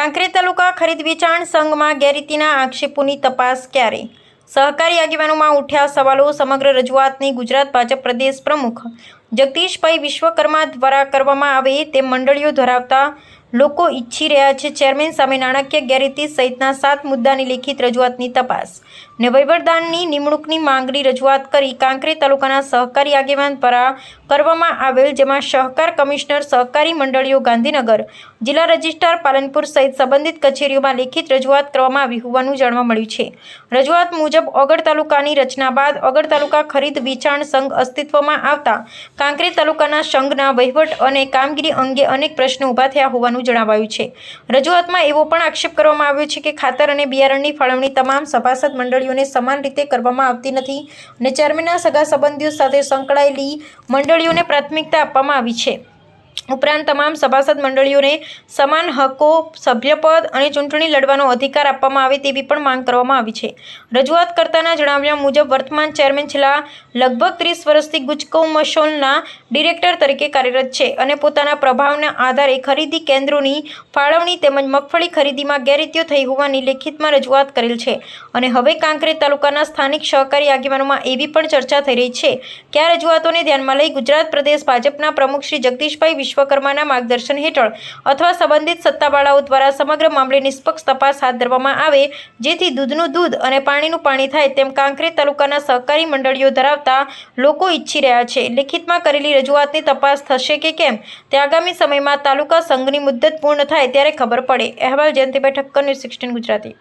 કાંકરેજ તાલુકા ખરીદ વેચાણ સંઘમાં ગેરરીતિના આક્ષેપોની તપાસ ક્યારે? સહકારી આગેવાનોમાં ઉઠ્યા સવાલો. સમગ્ર રજૂઆતની ગુજરાત ભાજપ પ્રદેશ પ્રમુખ જગદીશભાઈ વિશ્વકર્મા દ્વારા કરવામાં આવે તેમ મંડળીઓ ધરાવતા લોકો ઈચ્છી રહ્યા છે. ચેરમેન સામે નાણાકીય ગેરરીતિ સહિતના 7 મુદ્દાની લેખિત રજૂઆતની તપાસ ને વહીવટદારની નિમણૂકની માંગણી રજૂઆત કરી કાંકરેજ તાલુકાના સહકારી આગેવાન દ્વારા કરવામાં આવેલ, જેમાં સહકાર કમિશનર, સહકારી મંડળીઓ ગાંધીનગર, જિલ્લા રજિસ્ટ્રાર પાલનપુર સહિત સંબંધિત કચેરીઓમાં લેખિત રજૂઆત કરવામાં આવી હોવાનું જાણવા મળ્યું છે. રજૂઆત મુજબ ઓગળ તાલુકાની રચના બાદ ઓગળ તાલુકા ખરીદ વેચાણ સંઘ અસ્તિત્વમાં આવતા કાંકરેજ તાલુકાના સંઘના વહીવટ અને કામગીરી અંગે અનેક પ્રશ્નો ઊભા થયા હોવાનું જણાવાયું છે. રજૂઆતમાં એવો પણ આક્ષેપ કરવામાં આવ્યો છે કે ખાતર અને બિયારણની ફાળવણી તમામ સભાસદ મંડળીઓને સમાન રીતે કરવામાં આવતી નથી અને ચેરમેનના સગા સંબંધીઓ સાથે સંકળાયેલી મંડળીઓને પ્રાથમિકતા આપવામાં આવી છે. ઉપરાંત તમામ સભાસદ મંડળીઓને સમાન હકો, સભ્યપદ અને ચૂંટણી લડવાનો અધિકાર આપવામાં આવે તેવી પણ માંગ કરવામાં આવી છે. રજૂઆત કરતાના જણાવ્યા મુજબ વર્તમાન ચેરમેન છેલ્લા લગભગ 30 વર્ષથી ગુજકોમસોલના ડિરેક્ટર તરીકે કાર્યરત છે અને પોતાના પ્રભાવના આધારે ખરીદી કેન્દ્રોની ફાળવણી તેમજ મગફળી ખરીદીમાં ગેરરીતિઓ થઈ હોવાની લેખિતમાં રજૂઆત કરેલ છે. અને હવે કાંકરેજ તાલુકાના સ્થાનિક સહકારી આગેવાનોમાં એવી પણ ચર્ચા થઈ રહી છે કે આ રજૂઆતોને ધ્યાનમાં લઈ ગુજરાત પ્રદેશ ભાજપના પ્રમુખ શ્રી જગદીશભાઈ વિશ્વકર્માના માર્ગદર્શન હેઠળ અથવા સંબંધિત સત્તાવાળાઓ દ્વારા સમગ્ર મામલે નિષ્પક્ષ તપાસ હાથ ધરવામાં આવે, જેથી દૂધનું દૂધ અને પાણીનું પાણી થાય તેમ કાંકરેજ તાલુકાના સહકારી મંડળીઓ ધરાવતા લોકો ઈચ્છી રહ્યા છે. લેખિતમાં કરેલી રજૂઆતની તપાસ થશે કે કેમ તે આગામી સમયમાં તાલુકા સંઘની મુદ્દત પૂર્ણ થાય ત્યારે ખબર પડે. અહેવાલ જયંતિભાઈ ઠક્કર, ન્યૂઝ 16 ગુજરાતી.